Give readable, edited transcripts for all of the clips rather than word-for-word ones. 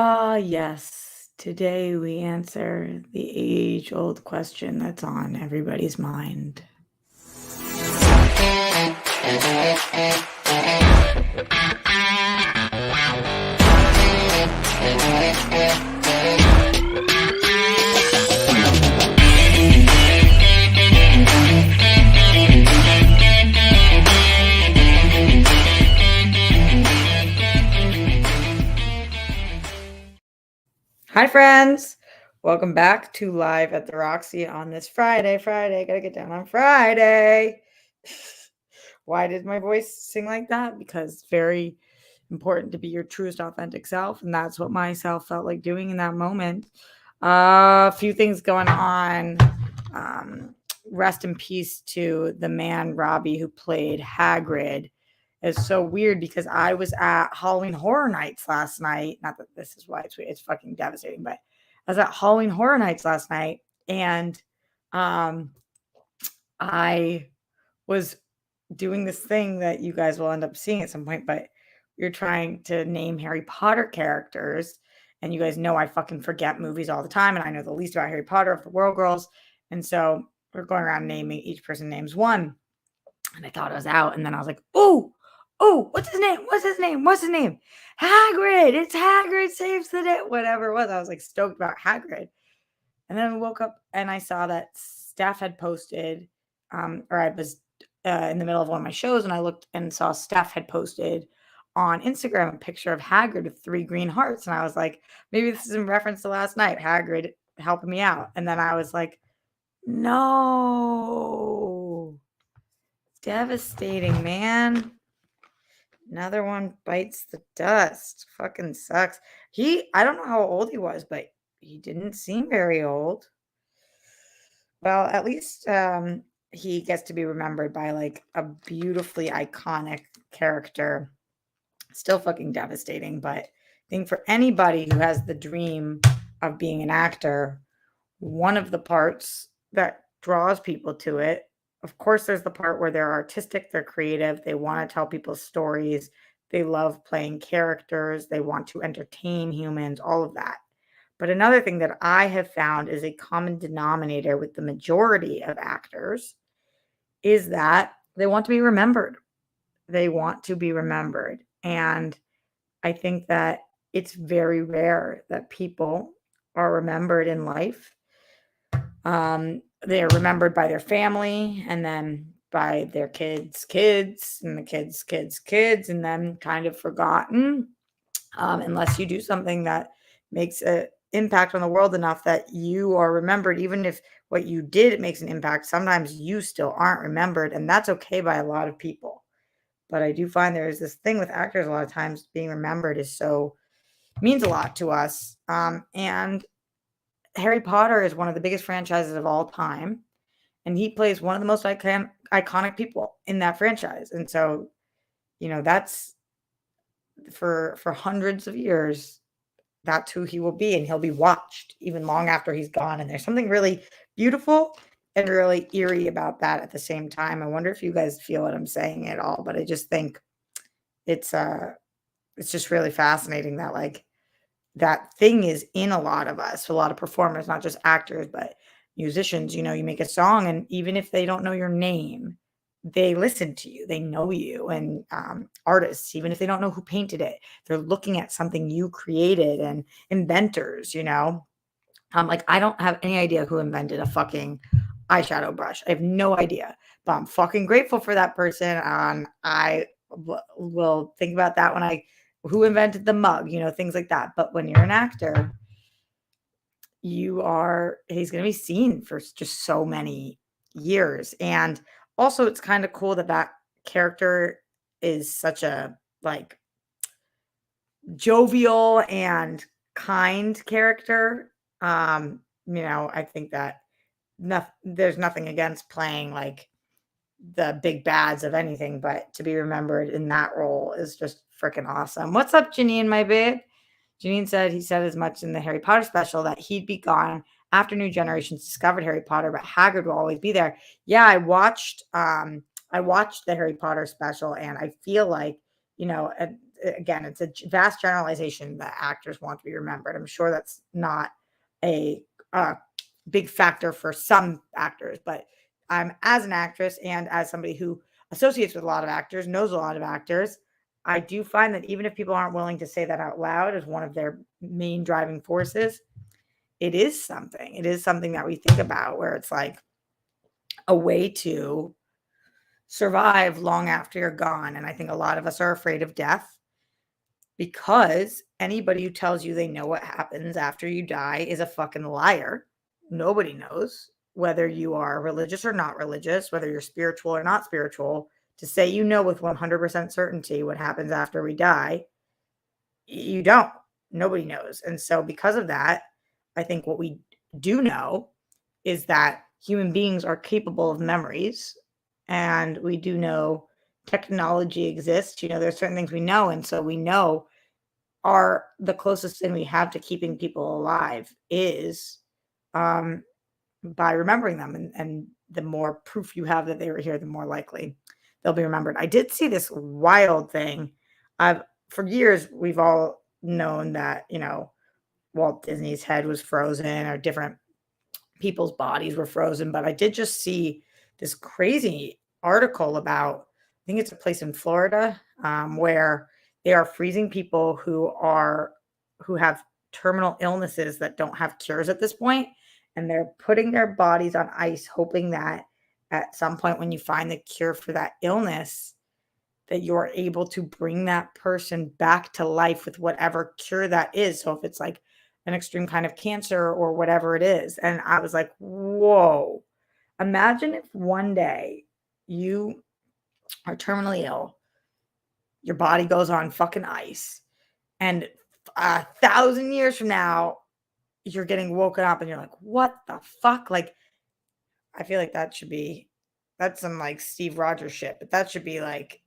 Ah, yes. Today we answer the age-old question that's on everybody's mind. Hi, friends. Welcome back to Live at the Roxy on this Friday. Gotta get down on Friday. Why did my voice sing like that? Because it's very important to be your truest, authentic self. And that's what myself felt like doing in that moment. A few things going on. Rest in peace to the man, Robbie, who played Hagrid. It's so weird because I was at Halloween Horror Nights last night. Not that this is why it's fucking devastating, but I was at Halloween Horror Nights last night, and um, I was doing this thing that you guys will end up seeing at some point, but you're trying to name Harry Potter characters, and you guys know I fucking forget movies all the time, and I know the least about Harry Potter of the World Girls, and so we're going around naming each person names one, and I thought I was out, and then I was like, "Oh, what's his name? What's his name? What's his name? Hagrid! It's Hagrid saves the day!" Whatever it was, I was like stoked about Hagrid, and then I woke up and I saw that Steph had posted, or I was in the middle of one of my shows, and I looked and saw Steph had posted on Instagram a picture of Hagrid with 3 green hearts, and I was like, maybe this is in reference to last night, Hagrid helping me out, and then I was like, no. Devastating, man. Another one bites the dust. Fucking sucks. I don't know how old he was, but he didn't seem very old. Well, at least he gets to be remembered by like a beautifully iconic character. Still fucking devastating, but I think for anybody who has the dream of being an actor, one of the parts that draws people to it, of course, there's the part where they're artistic, they're creative, they want to tell people stories, they love playing characters, they want to entertain humans, all of that. But another thing that I have found is a common denominator with the majority of actors is that they want to be remembered. They want to be remembered. And I think that it's very rare that people are remembered in life. They are remembered by their family and then by their kids, and the kids, and then kind of forgotten, unless you do something that makes an impact on the world enough that you are remembered. Even if what you did makes an impact, sometimes you still aren't remembered, and that's okay by a lot of people. But I do find there's this thing with actors a lot of times being remembered is so means a lot to us. And Harry Potter is one of the biggest franchises of all time, and he plays one of the most iconic people in that franchise. And so, that's for hundreds of years, that's who he will be, and he'll be watched even long after he's gone. And there's something really beautiful and really eerie about that at the same time. I wonder if you guys feel what I'm saying at all, but I just think it's it's just really fascinating that like that thing is in a lot of us, a lot of performers, not just actors, but musicians. You make a song, and even if they don't know your name, they listen to you, they know you. And artists, even if they don't know who painted it, they're looking at something you created. And inventors, like I don't have any idea who invented a fucking eyeshadow brush. I have no idea, but I'm fucking grateful for that person. Will think about that when who invented the mug, things like that. But when you're an actor, he's going to be seen for just so many years. And also it's kind of cool that that character is such a like jovial and kind character. I think that there's nothing against playing like the big bads of anything, but to be remembered in that role is just freaking awesome. What's up, Janine, my babe? Janine said he said as much in the Harry Potter special that he'd be gone after new generations discovered Harry Potter, but Hagrid will always be there. Yeah, I watched the Harry Potter special, and I feel like, again, it's a vast generalization that actors want to be remembered. I'm sure that's not a big factor for some actors, but as an actress and as somebody who associates with a lot of actors, knows a lot of actors, I do find that even if people aren't willing to say that out loud as one of their main driving forces, it is something. It is something that we think about where it's like a way to survive long after you're gone. And I think a lot of us are afraid of death because anybody who tells you they know what happens after you die is a fucking liar. Nobody knows whether you are religious or not religious, whether you're spiritual or not spiritual. To say you know with 100% certainty what happens after we die, you don't. Nobody knows. And so, because of that, I think what we do know is that human beings are capable of memories. And we do know technology exists. There's certain things we know. And so we know are the closest thing we have to keeping people alive is um, by remembering them. And the more proof you have that they were here, the more likely they'll be remembered. I did see this wild thing. For years, we've all known that, Walt Disney's head was frozen or different people's bodies were frozen. But I did just see this crazy article about, I think it's a place in Florida, where they are freezing people who have terminal illnesses that don't have cures at this point, and they're putting their bodies on ice, hoping that at some point when you find the cure for that illness, that you're able to bring that person back to life with whatever cure that is. So if it's like an extreme kind of cancer or whatever it is. And I was like, whoa, imagine if one day you are terminally ill, your body goes on fucking ice, and 1,000 years from now, you're getting woken up and you're like, what the fuck? Like, I feel like that's some like Steve Rogers shit, but that should be like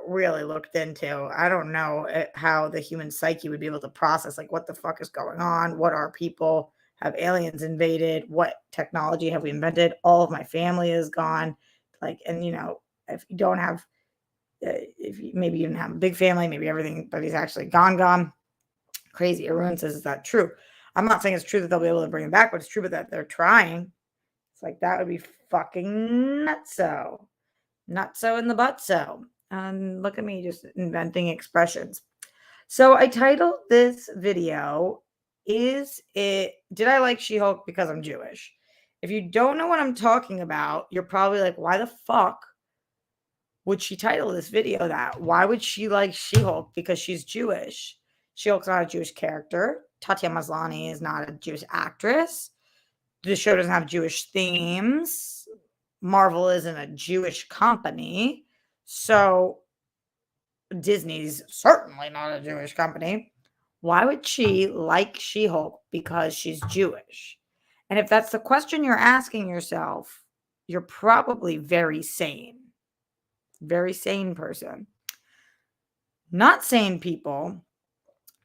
really looked into. I don't know how the human psyche would be able to process, like, what the fuck is going on? What are people? Have aliens invaded? What technology have we invented? All of my family is gone. Like, and if you don't have, maybe you didn't have a big family, maybe everybody's actually gone. Crazy. Arun says, is that true? I'm not saying it's true that they'll be able to bring them back, but it's true that they're trying. It's like, that would be fucking nutso. Nutso in the butso. Look at me just inventing expressions. So I titled this video, did I like She-Hulk because I'm Jewish? If you don't know what I'm talking about, you're probably like, why the fuck would she title this video that? Why would she like She-Hulk? Because she's Jewish. She-Hulk's not a Jewish character. Tatiana Maslany is not a Jewish actress. The show doesn't have Jewish themes. Marvel isn't a Jewish company. So Disney's certainly not a Jewish company. Why would she like She-Hulk? Because she's Jewish. And if that's the question you're asking yourself, you're probably very sane. Very sane person. Not sane people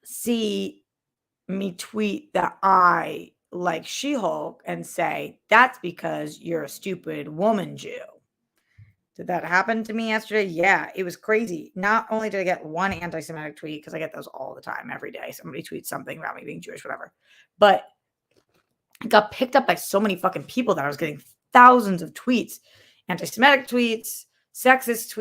see me tweet that I like She-Hulk and say, that's because you're a stupid woman Jew. Did that happen to me yesterday? Yeah, it was crazy. Not only did I get one anti-Semitic tweet, because I get those all the time, every day. Somebody tweets something about me being Jewish, whatever. But it got picked up by so many fucking people that I was getting thousands of tweets. Anti-Semitic tweets, sexist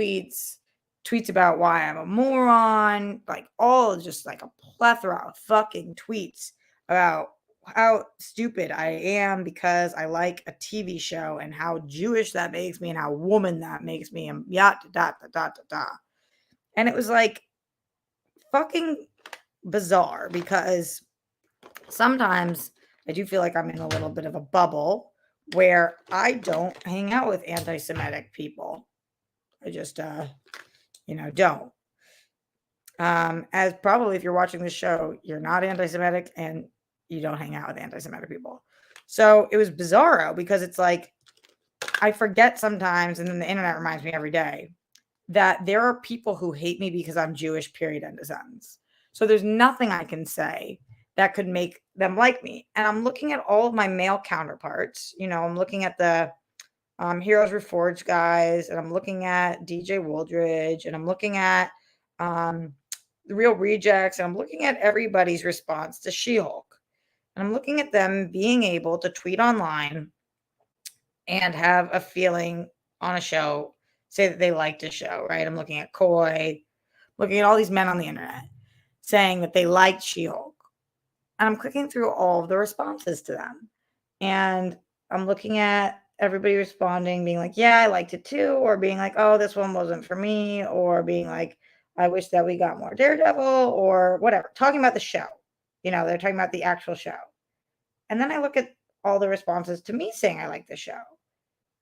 tweets about why I'm a moron, like all just like a plethora of fucking tweets about how stupid I am because I like a TV show and how Jewish that makes me and how woman that makes me and da da da da da. And it was like fucking bizarre because sometimes I do feel like I'm in a little bit of a bubble where I don't hang out with anti-Semitic people. I just don't. As probably if you're watching this show, you're not anti-Semitic and you don't hang out with anti-Semitic people. So it was bizarro because it's like, I forget sometimes, and then the internet reminds me every day, that there are people who hate me because I'm Jewish, period, end of sentence. So there's nothing I can say that could make them like me. And I'm looking at all of my male counterparts. I'm looking at the Heroes Reforged guys, and I'm looking at DJ Wooldridge, and I'm looking at the Real Rejects, and I'm looking at everybody's response to She-Hulk. And I'm looking at them being able to tweet online and have a feeling on a show, say that they liked a show, right? I'm looking at Coy, looking at all these men on the internet saying that they liked She-Hulk. And I'm clicking through all of the responses to them. And I'm looking at everybody responding, being like, yeah, I liked it too, or being like, oh, this one wasn't for me, or being like, I wish that we got more Daredevil, or whatever. Talking about the show. They're talking about the actual show. And then I look at all the responses to me saying I like the show.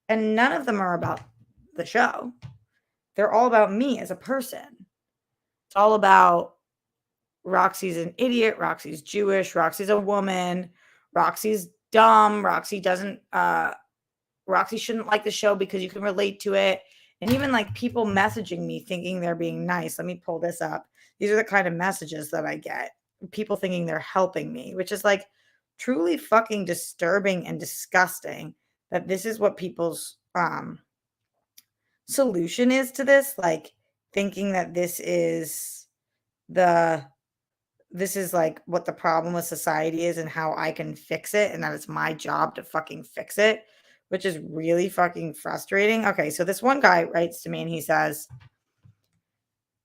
And none of them are about the show. They're all about me as a person. It's all about Roxy's an idiot. Roxy's Jewish. Roxy's a woman. Roxy's dumb. Roxy shouldn't like the show because you can relate to it. And even like people messaging me thinking they're being nice. Let me pull this up. These are the kind of messages that I get. People thinking they're helping me, which is like truly fucking disturbing and disgusting that this is what people's solution is to this. Like thinking that this is like what the problem with society is and how I can fix it, and that it's my job to fucking fix it, which is really fucking frustrating. Okay, so this one guy writes to me and he says,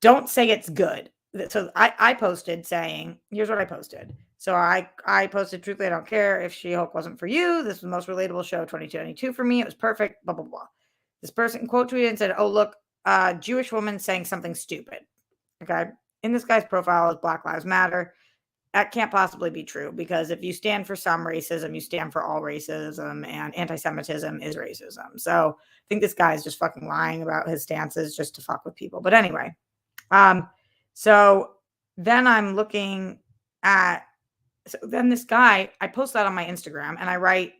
don't say it's good. So I posted saying, here's what I posted. So I posted, truthfully, I don't care if She-Hulk wasn't for you. This was the most relatable show of 2022 for me. It was perfect, blah, blah, blah. This person quote tweeted and said, oh, look, Jewish woman saying something stupid. Okay. In this guy's profile is Black Lives Matter. That can't possibly be true because if you stand for some racism, you stand for all racism, and anti-Semitism is racism. So I think this guy is just fucking lying about his stances just to fuck with people. But anyway, so then I'm looking at, so then this guy, I post that on my Instagram and I write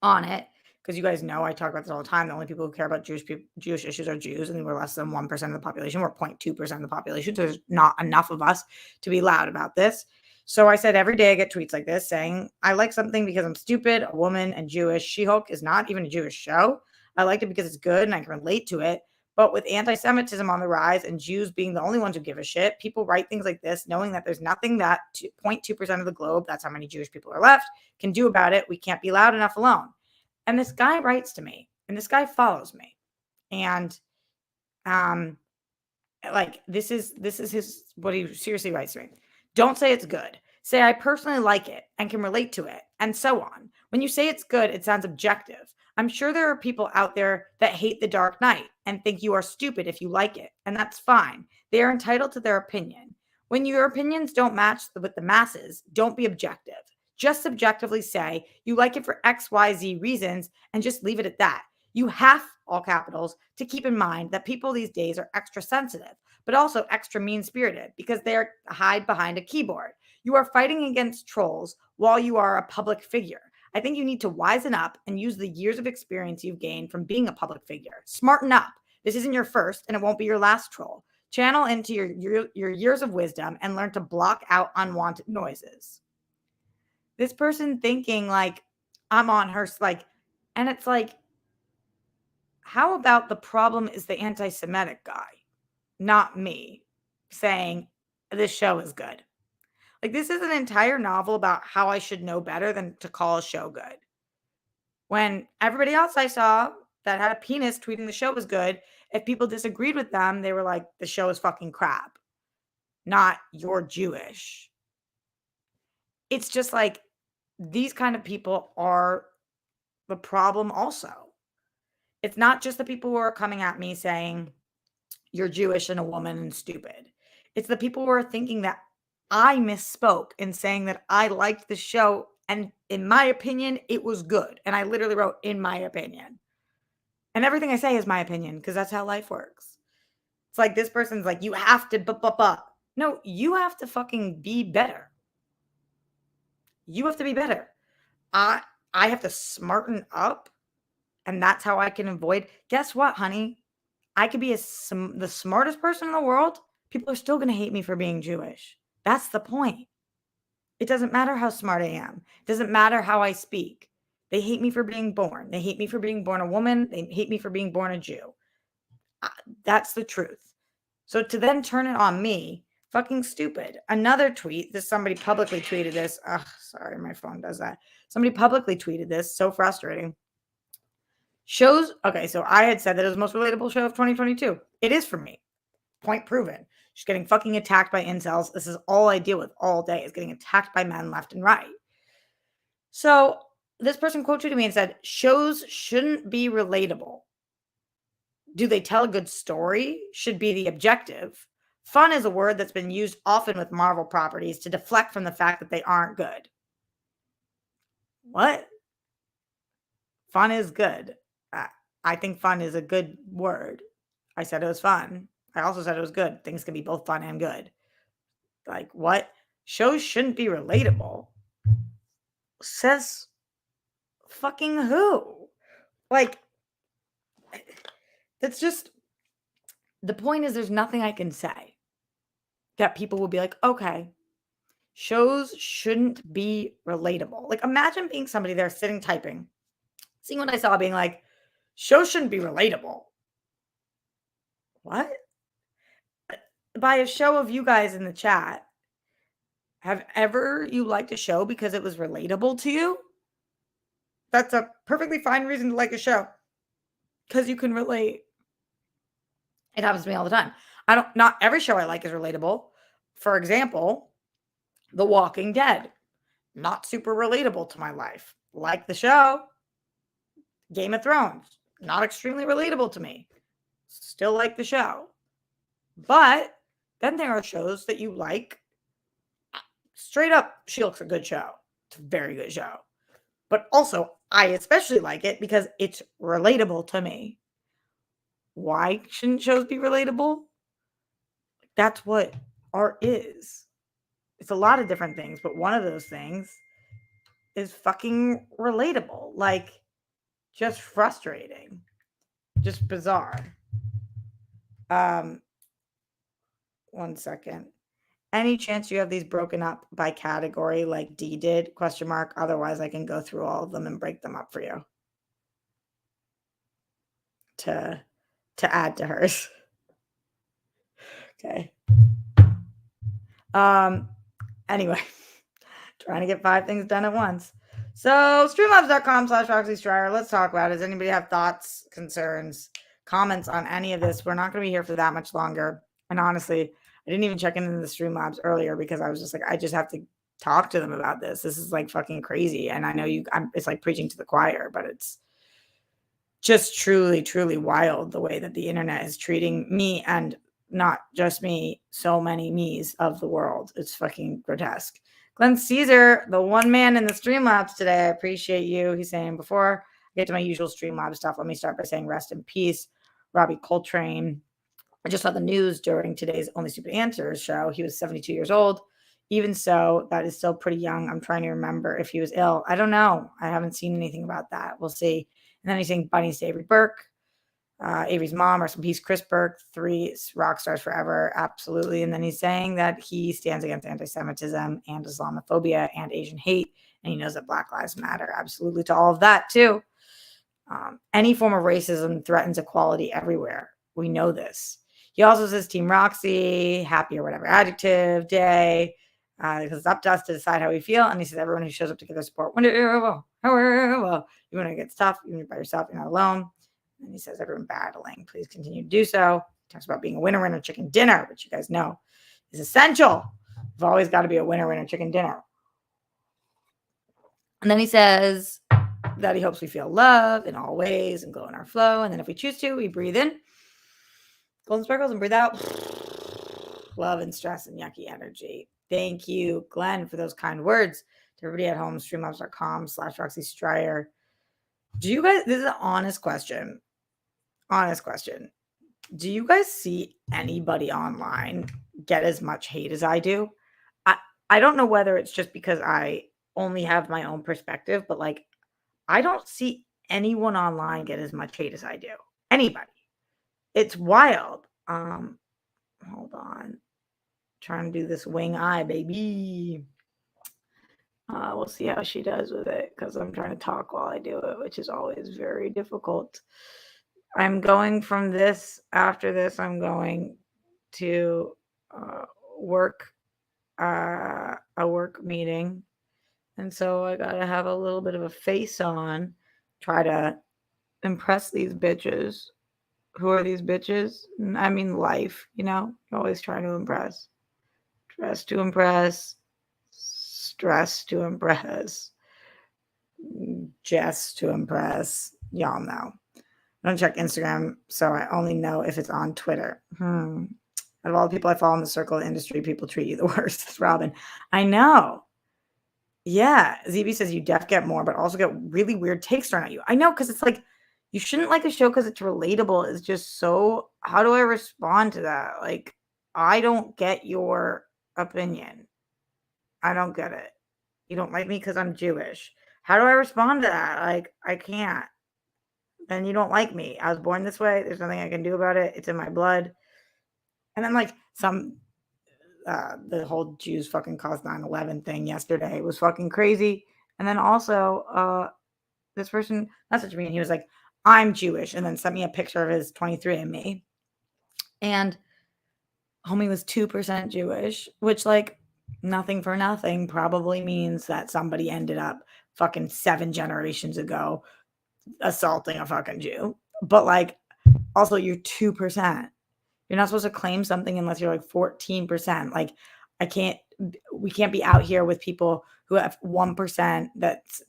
on it, because you guys know I talk about this all the time. The only people who care about Jewish issues are Jews, and we're less than 1% of the population. We're 0.2% of the population. So there's not enough of us to be loud about this. So I said every day I get tweets like this saying, I like something because I'm stupid, a woman, and Jewish. She-Hulk is not even a Jewish show. I liked it because it's good and I can relate to it. But with anti-Semitism on the rise and Jews being the only ones who give a shit, people write things like this knowing that there's nothing that 0.2% of the globe, that's how many Jewish people are left, can do about it. We can't be loud enough alone. And this guy writes to me, and this guy follows me. And like this is his, what he seriously writes to me. Don't say it's good. Say I personally like it and can relate to it, and so on. When you say it's good, it sounds objective. I'm sure there are people out there that hate The Dark Knight and think you are stupid if you like it, and that's fine. They are entitled to their opinion. When your opinions don't match with the masses, don't be objective. Just subjectively say you like it for XYZ reasons and just leave it at that. You have, all capitals, to keep in mind that people these days are extra sensitive, but also extra mean-spirited because they hide behind a keyboard. You are fighting against trolls while you are a public figure. I think you need to wisen up and use the years of experience you've gained from being a public figure. Smarten up. This isn't your first, and it won't be your last troll. Channel into your years of wisdom and learn to block out unwanted noises. This person thinking like I'm on her, like, and it's like, how about the problem is the anti-Semitic guy, not me, saying this show is good? Like, this is an entire novel about how I should know better than to call a show good. When everybody else I saw that had a penis tweeting the show was good, if people disagreed with them, they were like, the show is fucking crap, not you're Jewish. It's just like, these kind of people are the problem also. It's not just the people who are coming at me saying you're Jewish and a woman and stupid. It's the people who are thinking that I misspoke in saying that I liked the show and in my opinion, it was good. And I literally wrote in my opinion. And everything I say is my opinion because that's how life works. It's like this person's like, you have to No, you have to fucking be better. You have to be better. I have to smarten up, and that's how I can avoid. Guess what, honey? I could be the smartest person in the world. People are still going to hate me for being Jewish. That's the point. It doesn't matter how smart I am. It doesn't matter how I speak. They hate me for being born. They hate me for being born a woman. They hate me for being born a Jew. That's the truth. So to then turn it on me Fucking stupid. Another tweet, somebody publicly tweeted this. Ugh, sorry, my phone does that. Somebody publicly tweeted this. So frustrating. Okay, so I had said that it was the most relatable show of 2022. It is for me. Point proven. She's getting fucking attacked by incels. This is all I deal with all day, is getting attacked by men left and right. So this person quote tweeted me and said, shows shouldn't be relatable. Do they tell a good story? Should be the objective. Fun is a word that's been used often with Marvel properties to deflect from the fact that they aren't good. What? Fun is good. I think fun is a good word. I said it was fun. I also said it was good. Things can be both fun and good. Like, what? Shows shouldn't be relatable. Says fucking who? Like, that's just, the point is there's nothing I can say that people will be like, okay, shows shouldn't be relatable. Like, imagine being somebody there sitting typing, seeing what I saw, being like, shows shouldn't be relatable. What? By a show of you guys in the chat, have ever you liked a show because it was relatable to you? That's a perfectly fine reason to like a show, because you can relate. It happens to me all the time. Not every show I like is relatable. For example, The Walking Dead, not super relatable to my life. Like the show. Game of Thrones, not extremely relatable to me. Still like the show. But then there are shows that you like. Straight up, She-Hulk's a good show. It's a very good show. But also, I especially like it because it's relatable to me. Why shouldn't shows be relatable? That's what art is. It's a lot of different things, but one of those things is fucking relatable. Like, just frustrating. Just bizarre. One second. Any chance you have these broken up by category like D did? Question mark. Otherwise, I can go through all of them and break them up for you to add to hers. Okay. Anyway, trying to get 5 things done at once. So streamlabs.com/Roxy Stryer. Let's talk about it. Does anybody have thoughts, concerns, comments on any of this? We're not going to be here for that much longer. And honestly, I didn't even check into the Streamlabs earlier because I was just like, I just have to talk to them about this. This is like fucking crazy. And I know it's like preaching to the choir, but it's just truly, truly wild the way that the internet is treating me, and not just me, so many me's of the world. It's fucking grotesque. Glenn Caesar, the one man in the Streamlabs today. I appreciate you. He's saying, before I get to my usual Streamlabs stuff, let me start by saying rest in peace, Robbie Coltrane. I just saw the news during today's Only Stupid Answers show. He was 72 years old. Even so, that is still pretty young. I'm trying to remember if he was ill. I don't know. I haven't seen anything about that. We'll see. And then he's saying bunnies to Avery Burke. Avery's mom, rest in peace, Chris Burke, 3 rock stars forever. Absolutely. And then he's saying that he stands against anti-Semitism and Islamophobia and Asian hate. And he knows that Black Lives Matter. Absolutely to all of that, too. Any form of racism threatens equality everywhere. We know this. He also says Team Roxy, happy or whatever adjective day, because it's up to us to decide how we feel. And he says everyone who shows up to give their support, even when it gets tough, even by yourself, you're not alone. And he says everyone battling, please continue to do so. He talks about being a winner chicken dinner, which you guys know is essential. You've always got to be a winner chicken dinner. And then he says that he hopes we feel love in all ways and go in our flow. And then if we choose to, we breathe in golden sparkles and breathe out love and stress and yucky energy. Thank you, Glenn, for those kind words. To everybody at home, streamlabs.com/Roxy Stryer. Do you guys, this is an honest question. Honest question. Do you guys see anybody online get as much hate as I do? I don't know whether it's just because I only have my own perspective, but like, I don't see anyone online get as much hate as I do. Anybody. It's wild. Hold on. Trying to do this wing eye, baby. We'll see how she does with it, because I'm trying to talk while I do it, which is always very difficult. I'm going from this. After this, I'm going to work meeting. And so I gotta have a little bit of a face on, try to impress these bitches. Who are these bitches? I mean, life, always trying to impress. Dress to impress, stress to impress, Jess to impress. Y'all know. I don't check Instagram, so I only know if it's on Twitter. Out of all the people I follow in the circle of industry, people treat you the worst. It's Robin. I know. Yeah. ZB says you def get more, but also get really weird takes thrown at you. I know, because it's like, you shouldn't like a show because it's relatable. It's just so, how do I respond to that? Like, I don't get your opinion. I don't get it. You don't like me because I'm Jewish. How do I respond to that? Like, I can't. Then you don't like me. I was born this way. There's nothing I can do about it. It's in my blood. And then like the whole Jews fucking caused 9/11 thing yesterday was fucking crazy. And then also this person messaged me and he was like, I'm Jewish, and then sent me a picture of his 23andMe. And homie was 2% Jewish, which, like, nothing for nothing probably means that somebody ended up fucking 7 generations ago assaulting a fucking Jew. But like, also, you're 2%. You're not supposed to claim something unless you're like 14%. Like, we can't be out here with people who have 1%,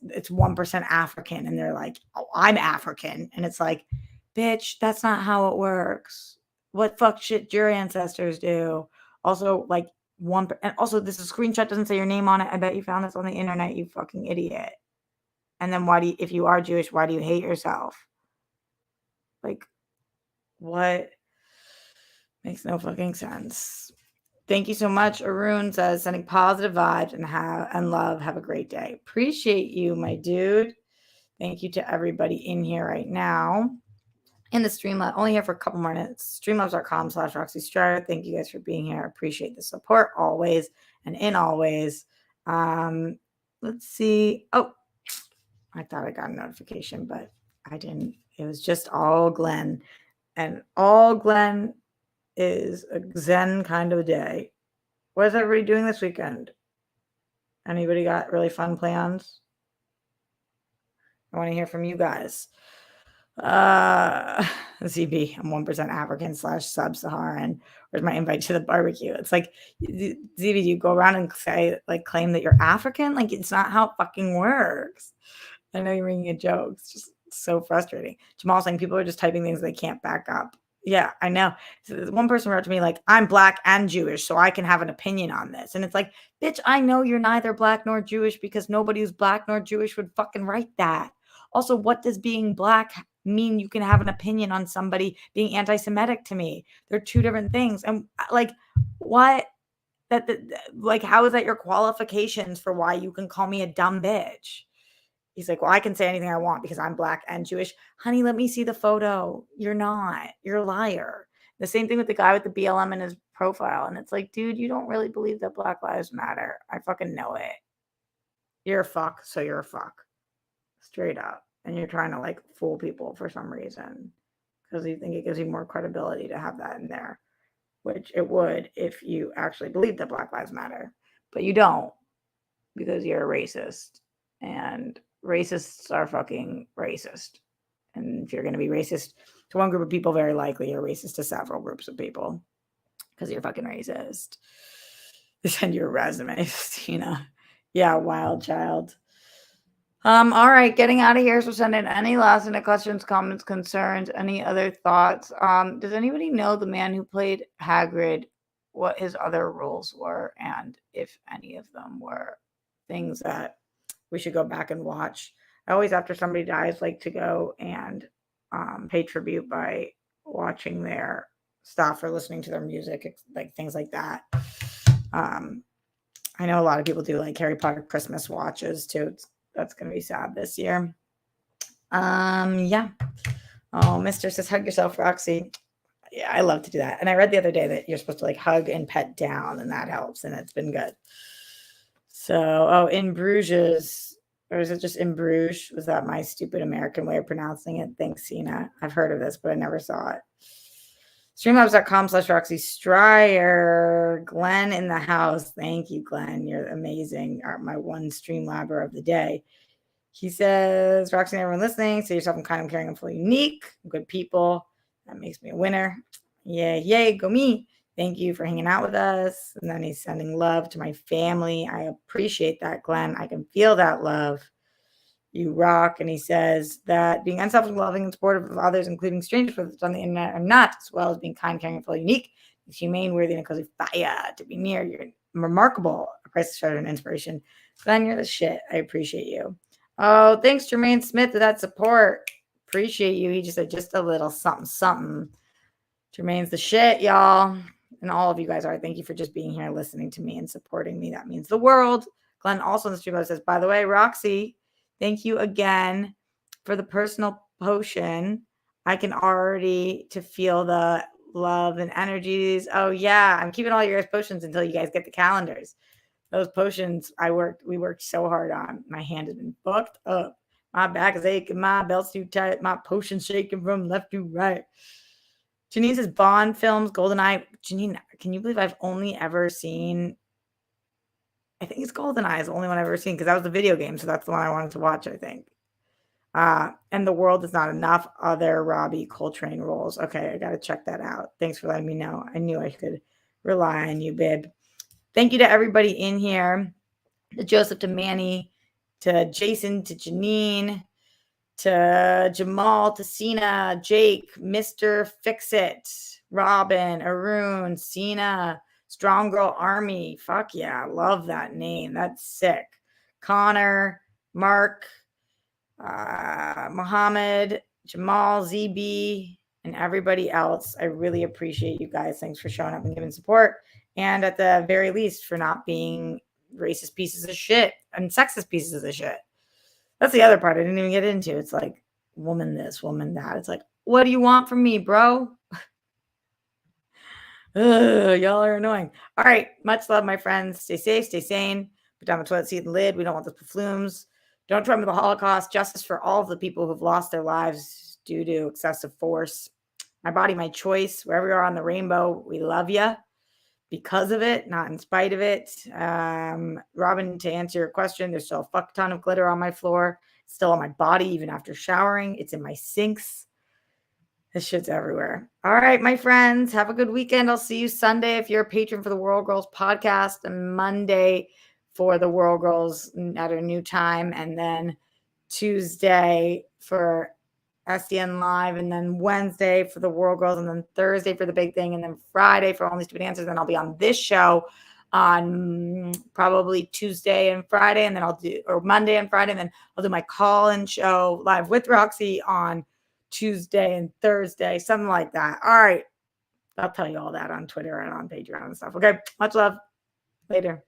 it's 1% African, and they're like, oh, I'm African. And it's like, bitch, that's not how it works. What fuck shit did your ancestors do? Also, like, and also this screenshot doesn't say your name on it. I bet you found this on the internet, you fucking idiot. And then if you are Jewish, why do you hate yourself? Like, what? Makes no fucking sense. Thank you so much. Arun says, sending positive vibes and love. Have a great day. Appreciate you, my dude. Thank you to everybody in here right now. In the Streamlabs, only here for a couple more minutes. Streamlabs.com/Roxy Strider. Thank you guys for being here. I appreciate the support always and in always. Let's see. Oh, I thought I got a notification, but I didn't. It was just all Glenn. And all Glenn is a zen kind of a day. What is everybody doing this weekend? Anybody got really fun plans? I want to hear from you guys. ZB, I'm 1% African /sub-Saharan. Where's my invite to the barbecue? It's like, ZB, you go around and claim that you're African? Like, it's not how it fucking works. I know you're making a joke. It's just so frustrating. Jamal saying people are just typing things they can't back up. Yeah, I know. So one person wrote to me like, I'm Black and Jewish, so I can have an opinion on this. And it's like, bitch, I know you're neither Black nor Jewish because nobody who's Black nor Jewish would fucking write that. Also, what does being Black mean you can have an opinion on somebody being anti-Semitic to me? They're two different things. And like, what? Like, how is that your qualifications for why you can call me a dumb bitch? He's like, well, I can say anything I want because I'm Black and Jewish. Honey, let me see the photo. You're not. You're a liar. The same thing with the guy with the BLM in his profile. And it's like, dude, you don't really believe that Black Lives Matter. I fucking know it. You're a fuck, so you're a fuck. Straight up. And you're trying to like fool people for some reason because you think it gives you more credibility to have that in there, which it would if you actually believe that Black Lives Matter. But you don't because you're a racist. And racists are fucking racist. And if you're going to be racist to one group of people, very likely you're racist to several groups of people because you're fucking racist. Send your resume, Tina. Yeah, wild child. All right, getting out of here. So send in any last minute questions, comments, concerns, any other thoughts. Does anybody know the man who played Hagrid, what his other roles were, and if any of them were things that we should go back and watch? I always, after somebody dies, like to go and pay tribute by watching their stuff or listening to their music, like things like that. I know a lot of people do like Harry Potter Christmas watches too. That's going to be sad this year. Yeah. Oh, Mister says, hug yourself, Roxy. Yeah, I love to do that. And I read the other day that you're supposed to like hug and pet down, and that helps, and it's been good. So, in Bruges, or is it just in Bruges? Was that my stupid American way of pronouncing it? Thanks, Sina. I've heard of this, but I never saw it. Streamlabs.com/Roxy Stryer. Glenn in the house. Thank you, Glenn. You're amazing. My one Streamlabber of the day. He says, Roxy and everyone listening, say yourself, I'm kind, I'm caring, I'm fully unique. I'm good people. That makes me a winner. Yay, go me. Thank you for hanging out with us. And then he's sending love to my family. I appreciate that, Glenn. I can feel that love. You rock. And he says that being unselfish, loving, and supportive of others, including strangers, whether it's on the internet or not, as well as being kind, caring, and fully unique, is humane, worthy, and cozy fire to be near. You're remarkable. A priceless treasure and inspiration. Glenn, you're the shit. I appreciate you. Oh, thanks, Jermaine Smith, for that support. Appreciate you. He just said just a little something, something. Jermaine's the shit, y'all. And all of you guys are. Thank you for just being here, listening to me, and supporting me. That means the world. Glenn also in the stream says, by the way, Roxy, thank you again for the personal potion. I can already to feel the love and energies. Oh, yeah. I'm keeping all your potions until you guys get the calendars. Those potions we worked so hard on. My hand has been fucked up. My back is aching. My belt's too tight. My potion's shaking from left to right. Janine says Bond films, GoldenEye. Janine, can you believe I've only ever seen, I think it's GoldenEye is the only one I've ever seen because that was the video game. So that's the one I wanted to watch, I think. And The World Is Not Enough, other Robbie Coltrane roles. Okay, I got to check that out. Thanks for letting me know. I knew I could rely on you, babe. Thank you to everybody in here, to Joseph, to Manny, to Jason, to Janine, to Jamal, to Sina, Jake, Mr. Fix-It, Robin, Arun, Sina, Strong Girl Army. Fuck yeah, I love that name. That's sick. Connor, Mark, Muhammad, Jamal, ZB, and everybody else. I really appreciate you guys. Thanks for showing up and giving support. And at the very least, for not being racist pieces of shit and sexist pieces of shit. That's the other part I didn't even get into. It's like, woman this, woman that. It's like, what do you want from me, bro? Ugh, y'all are annoying. All right. Much love, my friends. Stay safe, stay sane. Put down the toilet seat and lid. We don't want those flumes. Don't remember the Holocaust. Justice for all of the people who've lost their lives due to excessive force. My body, my choice. Wherever you are on the rainbow, we love you because of it, not in spite of it. Robin, to answer your question, there's still a fuck ton of glitter on my floor. It's still on my body even after showering. It's in my sinks. This shit's everywhere. All right, my friends, have a good weekend. I'll see you Sunday if you're a patron for the World Girls podcast, and Monday for the World Girls at a new time, and then Tuesday for SDN Live, and then Wednesday for the World Girls, and then Thursday for the big thing, and then Friday for Only Stupid Answers. Then I'll be on this show on probably Tuesday and Friday, and then or Monday and Friday, and then I'll do my call-in show live with Roxy on Tuesday and Thursday, something like that. All right. I'll tell you all that on Twitter and on Patreon and stuff. Okay. Much love. Later.